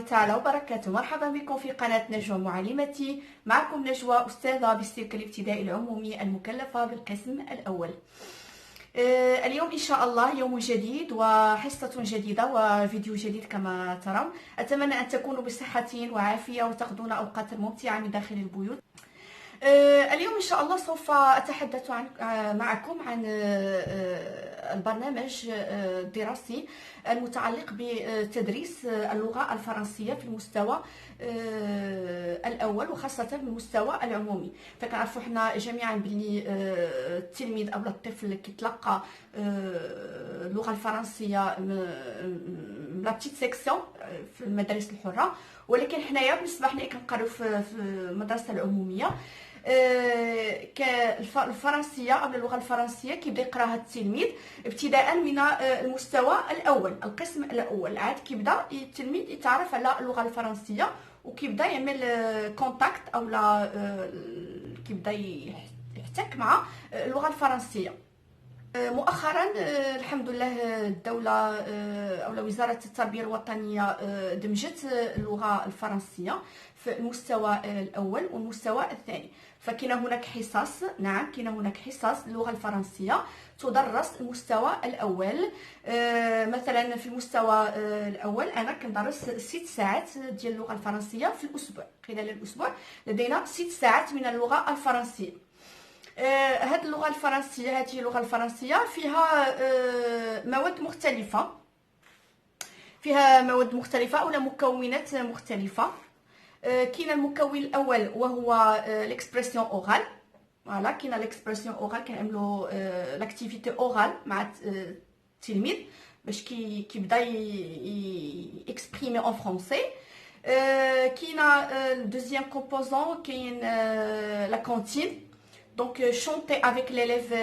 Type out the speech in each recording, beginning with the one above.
الله تعالى وبركاته. مرحبا بكم في قناة نجوى معلمتي. معكم نجوى أستاذة بالسلك الابتدائي العمومي المكلفة بالقسم الأول. اليوم إن شاء الله يوم جديد وحصة جديدة وفيديو جديد كما ترون. أتمنى أن تكونوا بصحة وعافية وتقضون أوقات ممتعة من داخل البيوت. اليوم إن شاء الله سوف أتحدث معكم عن البرنامج الدراسي المتعلق بتدريس اللغة الفرنسية في المستوى الأول وخاصة في المستوى العمومي. فكنعرفوا حنا جميعا بلي التلميذ أو الطفل كيتلقى اللغة الفرنسية لا بتيت سيكسيون في المدارس الحرة، ولكن حنايا بالنسبة حنا كنقراو في المدرسة العمومية الفرنسيه او اللغه الفرنسيه كيبدا يقراها التلميذ ابتداء من المستوى الاول، القسم الاول. عاد كيبدا التلميذ يتعرف على اللغه الفرنسيه وكيبدا يعمل كونتاكت او كيبدا يحتك مع اللغه الفرنسيه. مؤخرا الحمد لله الدولة أو وزارة التربية الوطنية دمجت اللغة الفرنسية في المستوى الأول والمستوى الثاني. فكاين هناك حصص، نعم كاين هناك حصص اللغة الفرنسية تدرس المستوى الأول. مثلا في المستوى الأول أنا كندرس 6 ساعات ديال اللغة الفرنسية في الأسبوع. خلال الأسبوع لدينا 6 ساعات من اللغة الفرنسية. هذه اللغة الفرنسية فيها مواد مختلفة، أو مكونات مختلفة. كاين المكون الأول وهو ليكسبرسيون أورال. فوالا كاين ليكسبرسيون أورال كنعملوا لاكتيفيتي أورال مع التلميذ باش كيبدا يكسبريمي اون فرونسي. كاين الدوزيام كومبوزون كاين لا كانتين. Donc chanter avec l'élève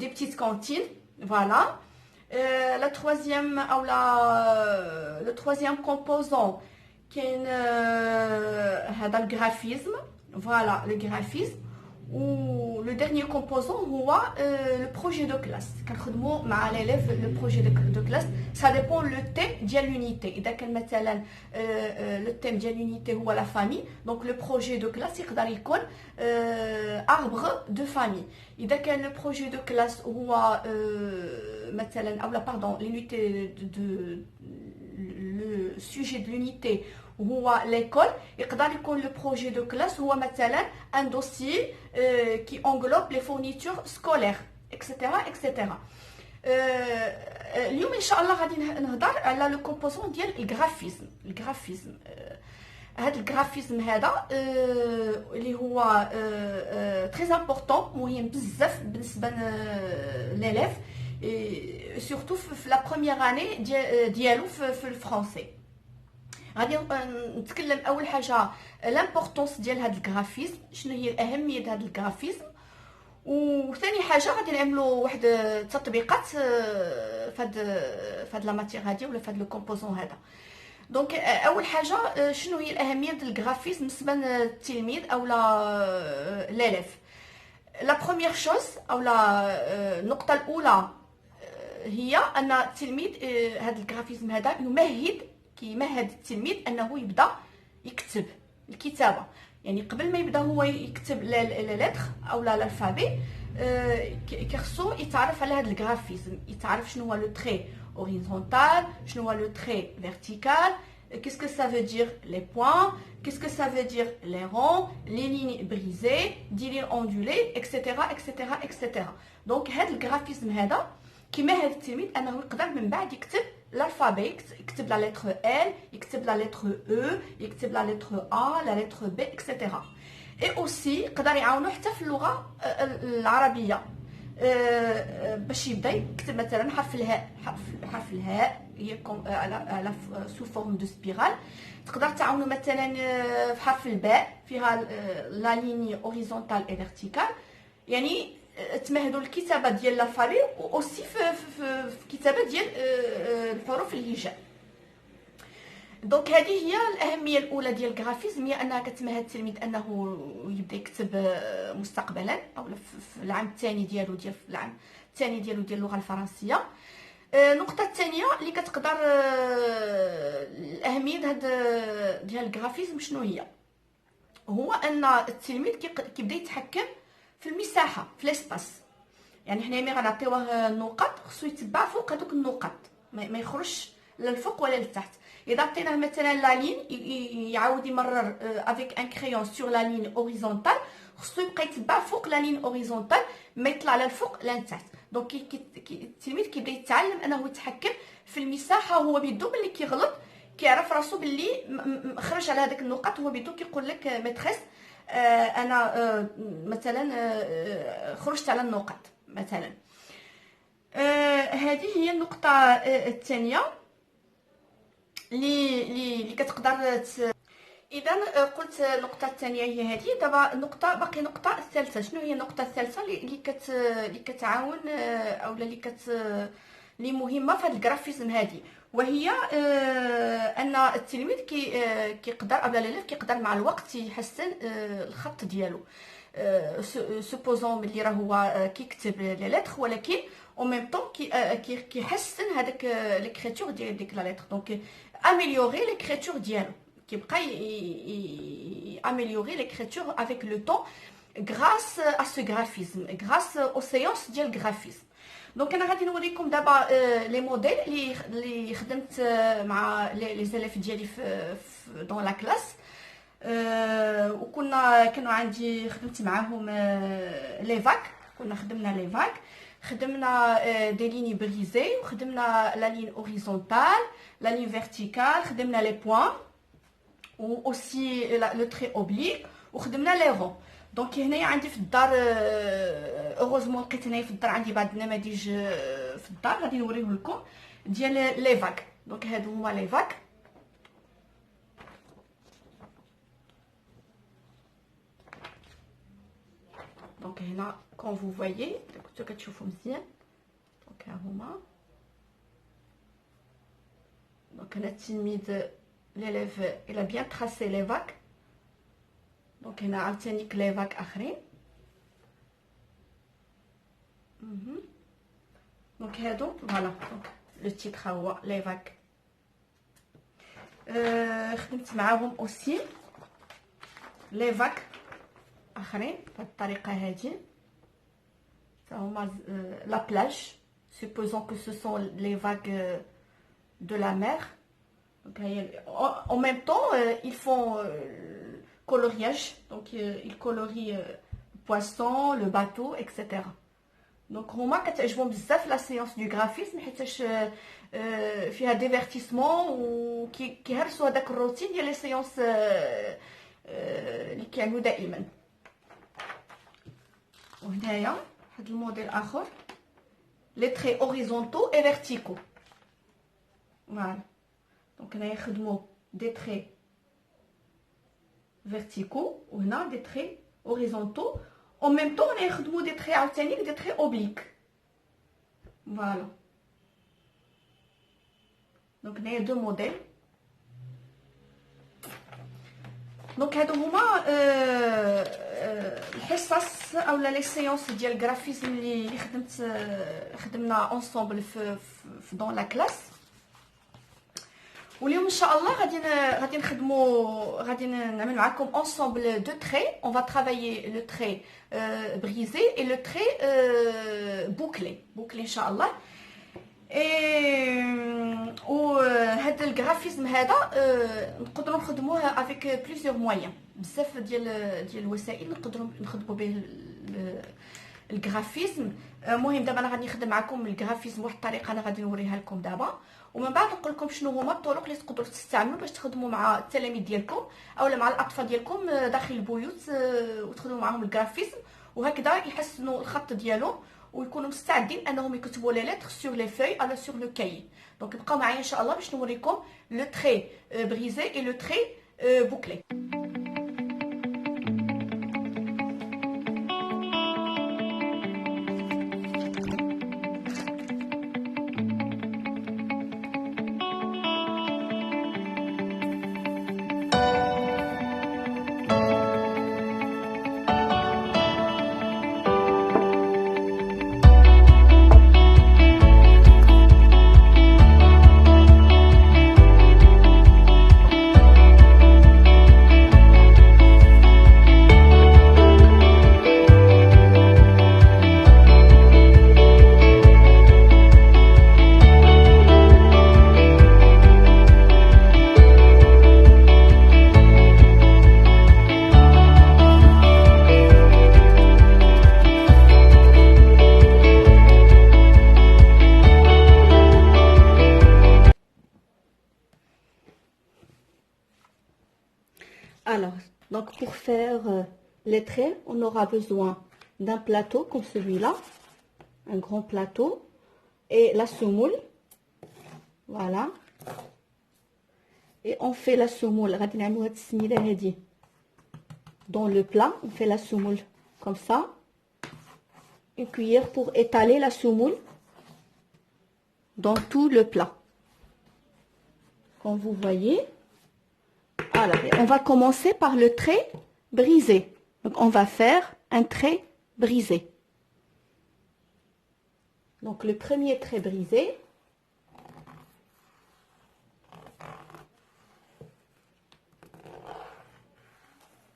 des petites cantines, voilà. Le troisième composant qui est le graphisme, voilà le graphisme. Ou le dernier composant c'est le projet de classe. كنخدموا مع l'élève le projet de classe. Ça dépend le thème de l'unité. إذا كان مثلا le thème de l'unité هو la famille, donc le projet de classe يقدر يكون arbre de famille. إذا كان le projet de classe هو مثلا أو pardon l'unité le sujet de l'unité هو l'école. يقدر يكون le projet de classe هو مثلا un dossier qui englobe les fournitures scolaires etc. اليوم ان شاء الله غادي نهضر على لو كومبوزون ديال الجرافيزم. هذا الجرافيزم هذا اللي هو تري امبورطون، مهم بزاف بالنسبه لليليف سورتو في لا بروميير اني ديالو في الفرنسي. غادي نتكلم اول حاجه لامبورطونس ديال هذا الجرافيزم، شنو هي الاهميه ديال هذا الجرافيزم. وثاني حاجه غادي نعملوا واحد التطبيقات فهاد لا ماتير هادي ولا فهاد لو كومبوزون هذا. دونك اول حاجه شنو هي الاهميه ديال الجرافيزم بالنسبه للتلميذ او ليليف. لا بروميير شوز او النقطه الاولى هي ان التلميذ هذا الجرافيزم هذا كيمهد التلميذ انه يبدا يكتب الكتابه. يعني قبل ما يبدا هو يكتب لا لتر او الالفابي كيخصو يتعرف على هذا الجرافيزم، يتعرف شنو هو لو تري اوريزونتال، شنو هو لو تري فيرتيكال، qu'est-ce que ça veut dire les points, qu'est-ce que ça veut dire les ronds, les lignes brisées, des lignes ondulées, etc. Donc هذا الجرافيزم هذا كيمهد التلميذ انه يقدر من بعد يكتب l'alphabet, يكتب لا لتر L, يكتب لا لتر E, يكتب لا لتر A, لا لتر B, etc. et aussi يقدر يعاونو حتى في اللغة العربية باش يبدا يكتب مثلا حرف الهاء هي على سو فورم دو سبيرال. تقدر تعاونو مثلا في حرف الباء فيها لا ليني اوريزونتال اي فيرتيكال. يعني تمهدوا الكتابه ديال الالفابي واوسي في الكتابه ديال الحروف الهجاء. دونك هذه هي الاهميه الاولى ديال الجرافيزم، هي انها كتمهد التلميذ انه يبدا يكتب مستقبلا او في العام الثاني ديالو ديال اللغه الفرنسيه. النقطه الثانيه اللي كتقدر الاهميه ديال الجرافيزم شنو هي؟ هو ان التلميذ كيبدا يتحكم في المساحه، في ليسباس. يعني حنا ملي غنعطيوه النقط خصو يتبع فوق هذوك النقط، ما يخرجش لا الفوق ولا لتحت. اذا عطيناه مثلا لا لين يعاود يمرر افيك ان كريون سور لا لين اوريزونتال، خصو يبقى يتبع فوق لا لين اوريزونتال، ما يطلع لا الفوق لا لتحت. دونك التلميذ كيبدا يتعلم انه يتحكم في المساحه، وهو بيدو ملي كيغلط كيعرف راسو باللي خرج على هذاك النقط. هو بيدو كيقول لك ميتريس انا مثلا خرجت على النقط مثلا. هذه هي النقطه الثانيه اللي كتقدر اذا قلت النقطه الثانيه هي هذه. دابا النقطه باقي النقطه الثالثه. شنو هي النقطه الثالثه اللي كتعاون او اللي مهمه في هذا الجرافيزم هذه؟ وهي ان التلميذ كيقدر او الالف كيقدر مع الوقت يحسن الخط ديالو. سوبوزون ملي راه هو كيكتب لي لتر، ولكن او ميم طون كيحسن هذاك ليكريتور ديال ديك لا لتر. دونك اميليوري ليكريتور ديالو، كيبقى améliorer l'écriture avec le temps grâce à ce graphisme, grâce aux séances ديال الجرافيزم. دونك انا غادي نوريكم دابا لي موديل اللي خدمت مع لي زيليف ديالي في دون لا كلاس. كانوا عندي خدمت معاهم لي فاك. كنا خدمنا لي فاك، خدمنا دي ليني بريزي، وخدمنا لا لين اوريزونتال، لا لين فيرتيكال، خدمنا لي بوين و اوسي لو تري اوبليك، وخدمنا لي رون. دونك هنايا عندي في الدار اوغوزمون لقيت هنايا في الدار عندي بعض النماذج في الدار غادي نوريه لكم ديال لي فاك. دونك هادو هما لي فاك. دونك هنا كون فو فوايي كنتو كتشوفوا مزيان. دونك ها هما. دونك هنا التلميذ l'élève il a bien tracé les vagues. دونك هنا عاوتاني لي فاك اخرين. دونك هادو فوالا. دونك لو تيتر هو لي فاك. خدمت معاهم اوسي لي فاك اخرين بهاد الطريقه هادي. هما لا بلاج. supposons que ce sont les vagues de la mer. Donc, en même temps, ils font coloriage. Donc, ils colorient le poisson, le bateau, etc. Donc, هما كتعجبهم بزاف لا سيونس دو غرافيزم حيتاش فيها ديفيرتيسمون وكيهرسوا هذاك الروتين ديال لي سيونس اللي كيعملوا دائما. وهنايا واحد الموديل اخر لي تري اوريزونتو اي فيرتيكو. فوالا. دونك هنا يخدموا دي تري فيرتيكو وهنا دي تري اوريزونتو. او ميم طون هنا يخدموا دي تري عاوتاني دي تري اوبليك. فوالا. دونك هنايا دو موديل. دونك هادو هما الحصص اولا لي سيونس ديال الجرافيزم اللي خدمنا اونصومبل في دون لا كلاس. واليوم ان شاء الله غادي نعمل معكم ensemble deux traits. On va travailler le trait brisé et le trait bouclé ان شاء الله. وهذا الجرافيزم هذا نقدروا نخدموه avec plusieurs moyens. بزاف ديال الوسائل نقدروا نخدموا به الجرافيزم. المهم دابا انا غادي نخدم معكم الجرافيزم بواحد الطريقه انا غادي نوريها لكم دابا، ومن بعد نقول لكم شنو هما الطرق اللي تقدروا تستعملوا باش تخدموا مع التلاميذ ديالكم اولا مع الاطفال ديالكم داخل البيوت وتخدموا معهم الجرافيزم، وهكذا يحسنوا الخط ديالهم ويكونوا مستعدين انهم يكتبوا لي لتر سور لي فوي او سور لو كاي. دونك بقاو معايا ان شاء الله باش نوريكم لو تري بريزي اي لو تري بوكلي. Donc pour faire les traits, on aura besoin d'un plateau comme celui-là, un grand plateau, et la semoule. Voilà. Et on fait la semoule. Dans le plat, on fait la semoule comme ça. Une cuillère pour étaler la semoule dans tout le plat. Comme vous voyez. Alors, on va commencer par le trait brisé. Donc, on va faire un trait brisé. Donc, le premier trait brisé.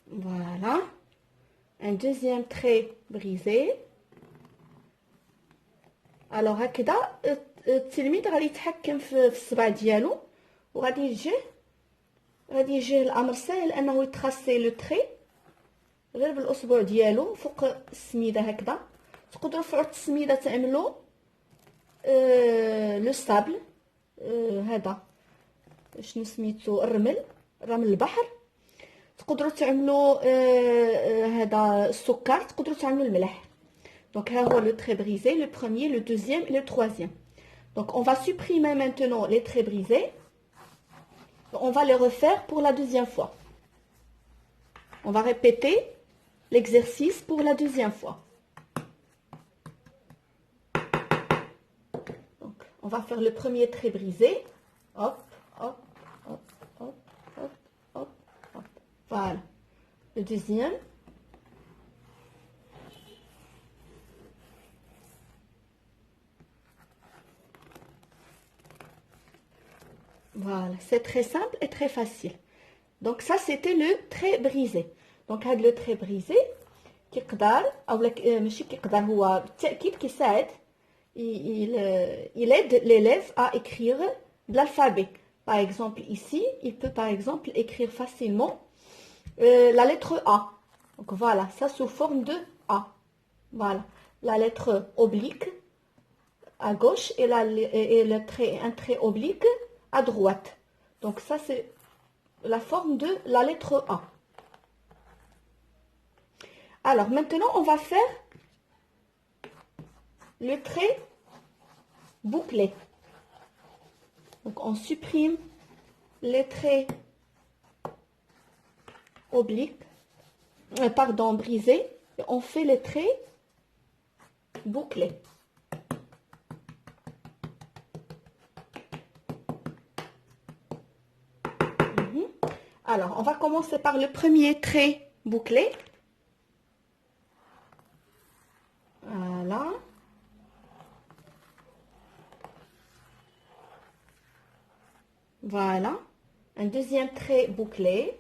Voilà. Un deuxième trait brisé. Alors هكذا التلميذ غادي يتحكم في الصبع ديالو وغادي يجيه الامر سهل انه يتراسي لو تري غير بالاصبع ديالو فوق السميده هكذا. تقدروا في عود السميده تعملوا لو سابل هذا شنو سميتو رمل البحر. تقدروا تعملوا هذا السكر. تقدروا تعملوا الملح. Donc, le trait brisé, le premier, le deuxième et le troisième. Donc, on va supprimer maintenant les traits brisés. On va les refaire pour la deuxième fois. On va répéter l'exercice pour la deuxième fois. Donc, on va faire le premier trait brisé. Hop, hop, hop, hop, hop, hop, hop. Voilà. Le deuxième. Voilà, c'est très simple et très facile. Donc ça, c'était le trait brisé. Donc, le trait brisé, il aide l'élève à écrire de l'alphabet. Par exemple, ici, il peut par exemple écrire facilement la lettre A. Donc voilà, ça sous forme de A. Voilà, la lettre oblique à gauche et un trait oblique à droite. Donc ça, c'est la forme de la lettre A. Alors, maintenant, on va faire le trait bouclé. Donc, on supprime les traits obliques, brisés, et on fait les traits bouclés. Alors, on va commencer par le premier trait bouclé. Voilà. Voilà. Un deuxième trait bouclé.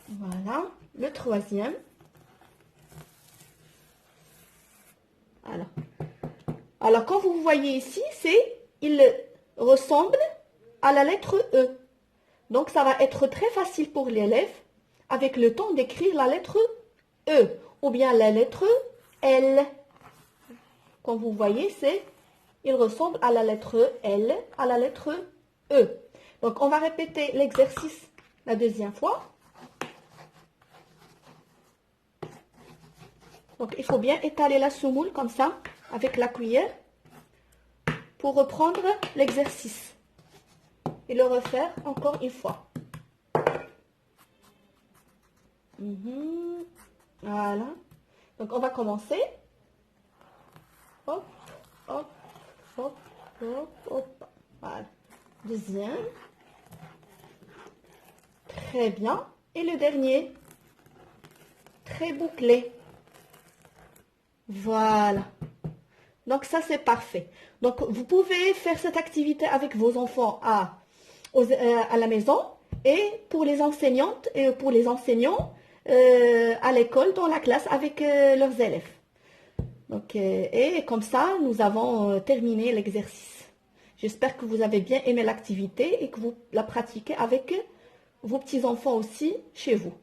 Voilà. Le troisième. Alors, quand vous voyez ici, il ressemble à la lettre E. Donc, ça va être très facile pour l'élève, avec le temps, d'écrire la lettre E ou bien la lettre L. Comme vous voyez, il ressemble à la lettre L, à la lettre E. Donc, on va répéter l'exercice la deuxième fois. Donc, il faut bien étaler la semoule comme ça, avec la cuillère, pour reprendre l'exercice. Et le refaire encore une fois. Voilà. Donc, on va commencer. Hop, hop, hop, hop, hop. Voilà. Deuxième. Très bien. Et le dernier. Très bouclé. Voilà. Donc, ça, c'est parfait. Donc, vous pouvez faire cette activité avec vos enfants à la maison et pour les enseignantes et pour les enseignants à l'école, dans la classe avec leurs élèves. Donc, et comme ça, nous avons terminé l'exercice. J'espère que vous avez bien aimé l'activité et que vous la pratiquez avec vos petits-enfants aussi chez vous.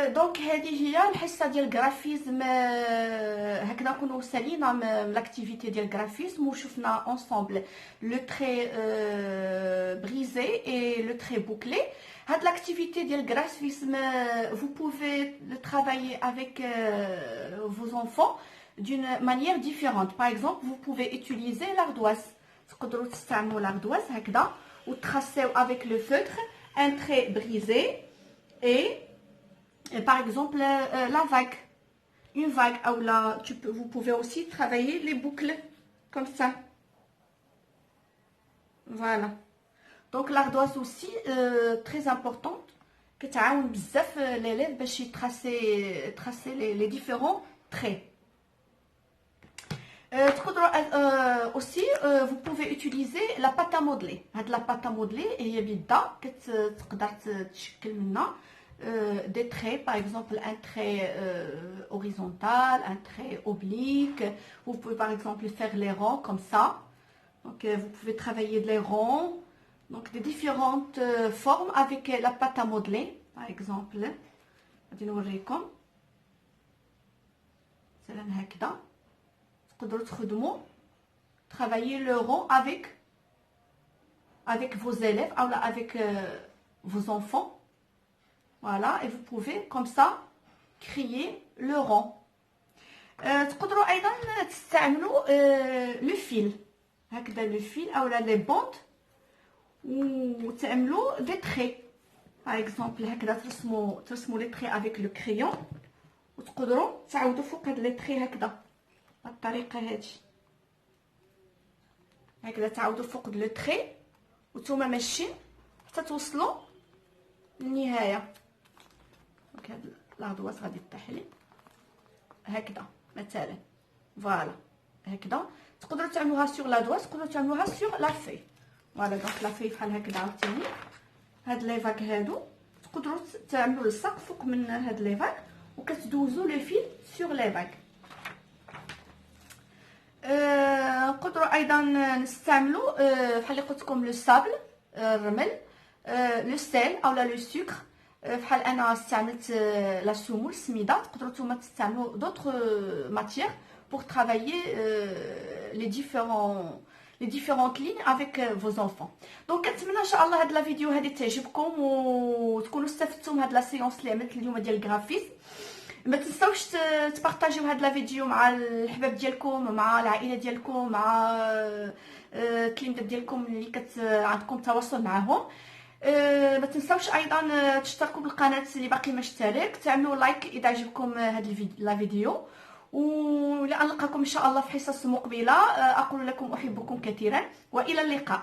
دونك هذه هي الحصه ديال الجرافيزم. هكذا نكونوا سالينا من لاكتيفيتي ديال الجرافيزم وشفنا اونصومبل لو تري بريزي اي لو تري بوكلي. هاد لاكتيفيتي ديال الجرافيزم vous pouvez le travailler avec vos enfants d'une manière différente. Par exemple, vous pouvez utiliser l'ardoise. تقدروا تستعملوا l'ardoise هكذا وتراسيو avec le feutre un trait brisé et par exemple la vague, une vague. Ou là, vous pouvez aussi travailler les boucles comme ça. Voilà. Donc l'ardoise aussi très importante que تعاون بزاف l'élève باش tracer les différents traits. Aussi vous pouvez utiliser la pâte à modeler. La pâte à modeler هي بيضه كتقدر تشكل منها des traits, par exemple un trait horizontal, un trait oblique. Vous pouvez par exemple faire les ronds comme ça. Donc vous pouvez travailler les ronds, donc des différentes formes avec la pâte à modeler. Par exemple, غادي نوريكم مثلا هكذا تقدروا تخدموا travailler le rond avec vos élèves ou avec vos enfants. Voilà, et vous pouvez comme ça créer le rond. تقدروا ايضا تستعملوا le fil هكذا le fil او les bandes وتعملوا des traits. par exemple هكذا ترسموا les traits avec le crayon وتقدروا تعاودوا فوق هاد les traits هكذا بالطريقه هذه هكذا تعاودوا فوق لو تري وانتوما ماشيين حتى توصلوا للنهايه. دونك هاد لاردواس غادي طيح لي هكذا مثلا. فوالا هكذا تقدروا تعملوها سور لاردواس، تقدروا تعملوها سور لا في. فوالا دونك لا في بحال هكذا عاوتاني هاد لي فاك هادو تقدروا تعملوا الصق فوق من هاد لي فاك وكتدوزوا لو فيل سور لي فاك. نقدروا ايضا نستعملوا بحال اللي قلت لكم لو سابل الرمل، لو سيل او لو سكر. بحال انا استعملت لا سومول السميده. تقدروا نتوما تستعملوا دوطخ ماتيير pour travailler les différentes lignes avec vos enfants. Donc كنتمنى ان شاء الله هاد لا فيديو هذه تعجبكم وتكونوا استفدتوا من هاد لا سيونس اللي عملت اليوم ديال الجرافيزم. ما تنساوش تبارطاجيو هاد لا فيديو مع الحباب ديالكم، مع العائله ديالكم، مع التلاميذ ديالكم اللي عندكم تواصل معهم. ما تنساوش ايضا تشتركوا بالقناه اللي باقي ما اشترك، تعملوا لايك اذا عجبكم هاد لا فيديو. ولأن نلقاكم ان شاء الله في حصص مقبله. اقول لكم احبكم كثيرا والى اللقاء.